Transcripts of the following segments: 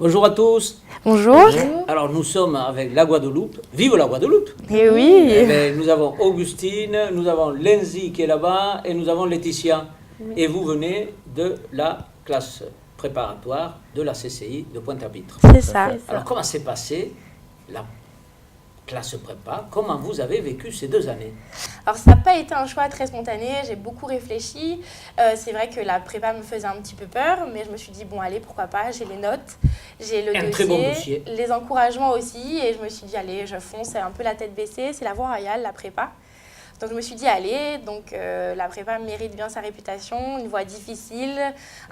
Bonjour à tous. Bonjour. Alors nous sommes avec la Guadeloupe. Vive la Guadeloupe. Eh oui. Eh bien, nous avons Augustine, nous avons Lenzi qui est là-bas et nous avons Laetitia. Oui. Et vous venez de la classe préparatoire de la CCI de Pointe-à-Pitre. C'est ça. Alors comment s'est passée la classe prépa? Comment vous avez vécu ces 2 années? Alors ça n'a pas été un choix très spontané, j'ai beaucoup réfléchi. C'est vrai que la prépa me faisait un petit peu peur, mais je me suis dit bon allez pourquoi pas, j'ai les notes, j'ai le dossier, très bon dossier, les encouragements aussi, et je me suis dit allez je fonce, c'est un peu la tête baissée, c'est la voie royale la prépa. Donc je me suis dit allez, donc la prépa mérite bien sa réputation, une voie difficile,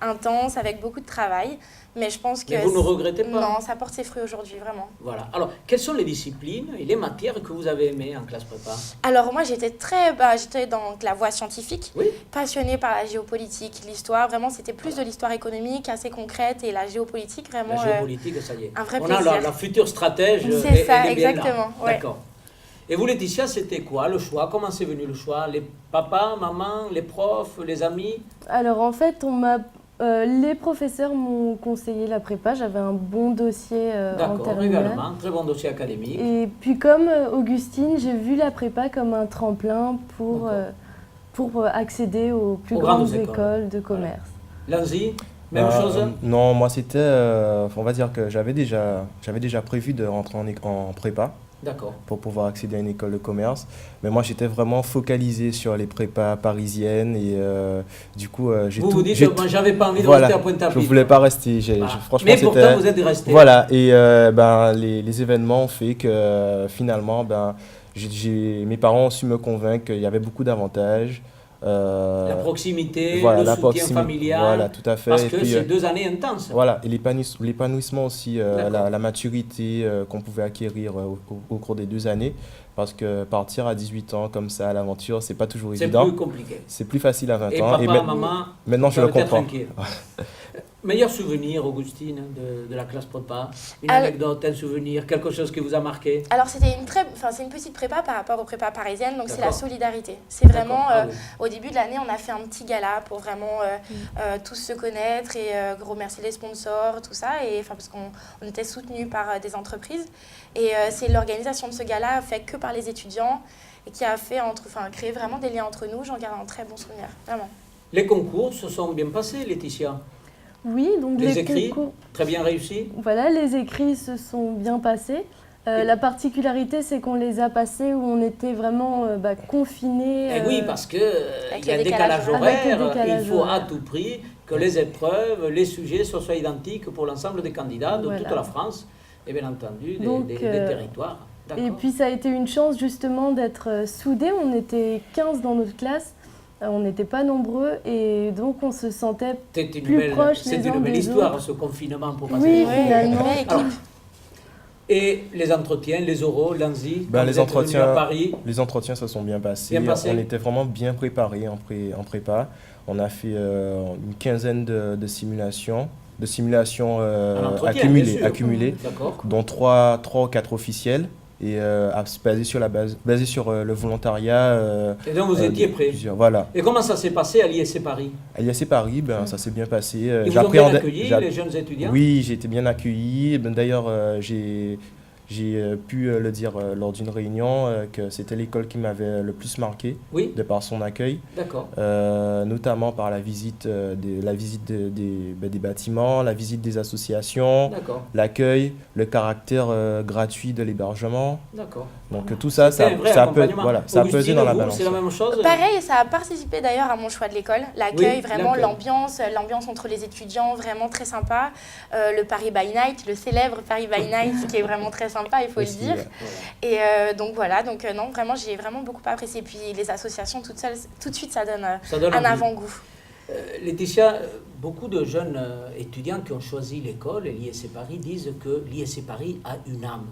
intense, avec beaucoup de travail. Mais je pense que... Mais vous ne regrettez pas? Non, ça porte ses fruits aujourd'hui, vraiment. Voilà. Alors, quelles sont les disciplines et les matières que vous avez aimées en classe prépa? Alors moi, j'étais j'étais dans la voie scientifique, oui, passionnée par la géopolitique, l'histoire. Vraiment, c'était plus de l'histoire économique, assez concrète, et la géopolitique, vraiment... La géopolitique, ça y est. Un vrai On plaisir. a la future stratège. C'est ça, exactement. Ouais. D'accord. Et vous, Laetitia, c'était quoi le choix? Comment c'est venu le choix? Les papas, maman, les profs, les amis? Alors en fait, les professeurs m'ont conseillé la prépa. J'avais un bon dossier en terminale. D'accord, également, très bon dossier académique. Et puis comme Augustine, j'ai vu la prépa comme un tremplin pour accéder aux plus grandes écoles de commerce. Voilà. Lanzi, même chose? Non, moi c'était, on va dire que j'avais déjà prévu de rentrer en prépa. D'accord. Pour pouvoir accéder à une école de commerce. Mais moi, j'étais vraiment focalisé sur les prépas parisiennes et du coup, j'ai tout... Vous dites, moi, j'avais pas envie de voilà, rester à Pointe-à-Pitre. Je ne voulais pas rester. Franchement, mais pourtant, vous êtes resté. Voilà, et les événements ont fait que finalement, mes parents ont su me convaincre qu'il y avait beaucoup d'avantages. La proximité, voilà, le soutien familial, voilà, tout à fait. Parce que c'est 2 années intenses. Voilà, et l'épanouissement aussi, la maturité qu'on pouvait acquérir au cours des 2 années. Parce que partir à 18 ans comme ça à l'aventure, c'est pas toujours évident. C'est plus compliqué. C'est plus facile à 20 et ans. Papa, et maman, maintenant je le comprends. Meilleur souvenir, Augustine, de la classe prépa? Une anecdote, un souvenir, quelque chose qui vous a marqué? Alors, c'est une petite prépa par rapport aux prépas parisiennes, donc c'est la solidarité. C'est vraiment, au début de l'année, on a fait un petit gala pour vraiment tous se connaître et remercier les sponsors, tout ça, parce qu'on était soutenus par des entreprises. Et c'est l'organisation de ce gala fait que par les étudiants et qui a créé vraiment des liens entre nous. J'en garde un très bon souvenir, vraiment. Les concours se sont bien passés, Laetitia? Oui, donc les écrits, très bien réussis. Voilà, les écrits se sont bien passés. La particularité, c'est qu'on les a passés où on était vraiment confinés. Et oui, parce qu'il y a un décalage horaire. Il faut à tout prix que les épreuves, les sujets soient identiques pour l'ensemble des candidats de toute la France et bien entendu des territoires. Et puis ça a été une chance justement d'être soudés. On était 15 dans notre classe. On n'était pas nombreux et donc on se sentait plus proches les uns des autres. C'est une belle histoire, ce confinement pour passer. Oui, finalement. Et les entretiens, les oraux, Lanzi, les entretiens à Paris. Les entretiens se sont bien passés. On était vraiment bien préparés en prépa. On a fait une quinzaine de simulations. Accumulées, dont 3 ou 4 officielles. Et basé sur le volontariat. Et donc vous étiez prêts. Voilà. Et comment ça s'est passé à l'ISC Paris? À l'ISC Paris, ça s'est bien passé. Ils vous ont bien accueilli, les jeunes étudiants? Oui, j'ai été bien accueilli. D'ailleurs, j'ai pu le dire lors d'une réunion que c'était l'école qui m'avait le plus marqué de par son accueil. D'accord. Notamment par la visite des bâtiments, la visite des associations, l'accueil, le caractère gratuit de l'hébergement. D'accord. Donc tout ça, ça a pesé dans la balance. C'est la même chose? Pareil, ça a participé d'ailleurs à mon choix de l'école. L'accueil, vraiment l'ambiance entre les étudiants, vraiment très sympa. Le Paris by Night, le célèbre Paris by Night qui est vraiment très sympa, il faut le dire. Et donc voilà, non, vraiment, j'ai vraiment beaucoup apprécié. Puis les associations toutes seules, tout de suite, ça donne un avant-goût. Laetitia, beaucoup de jeunes étudiants qui ont choisi l'école et l'ISC Paris disent que l'ISC Paris a une âme.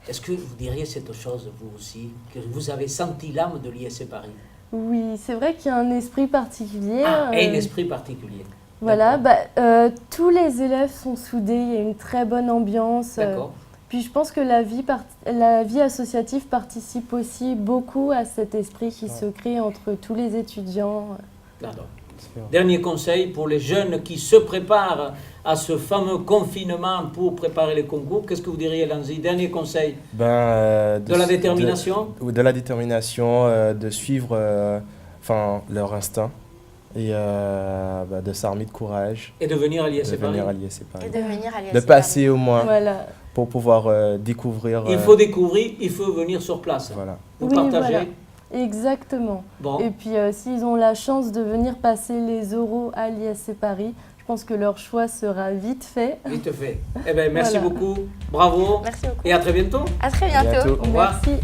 Est-ce que vous diriez cette chose, vous aussi, que vous avez senti l'âme de l'ISC Paris? Oui, c'est vrai qu'il y a un esprit particulier. Et un esprit particulier. Voilà, tous les élèves sont soudés, il y a une très bonne ambiance. D'accord. Puis je pense que la vie associative participe aussi beaucoup à cet esprit qui se crée entre tous les étudiants. Dernier conseil pour les jeunes qui se préparent à ce fameux confinement pour préparer les concours. Qu'est-ce que vous diriez, Lanzi? Dernier conseil. De la détermination. De la détermination, de suivre leur instinct et de s'armer de courage. Et de venir à l'ISC Paris. De passer au moins pour pouvoir découvrir. Il faut découvrir, il faut venir sur place. Voilà. Pour partager. Voilà. Exactement. Bon. Et puis s'ils ont la chance de venir passer les oraux à l'ISC Paris, je pense que leur choix sera vite fait. Vite fait. Eh bien, merci beaucoup. Bravo. Merci beaucoup. Et à très bientôt. À très bientôt. Au revoir. Merci.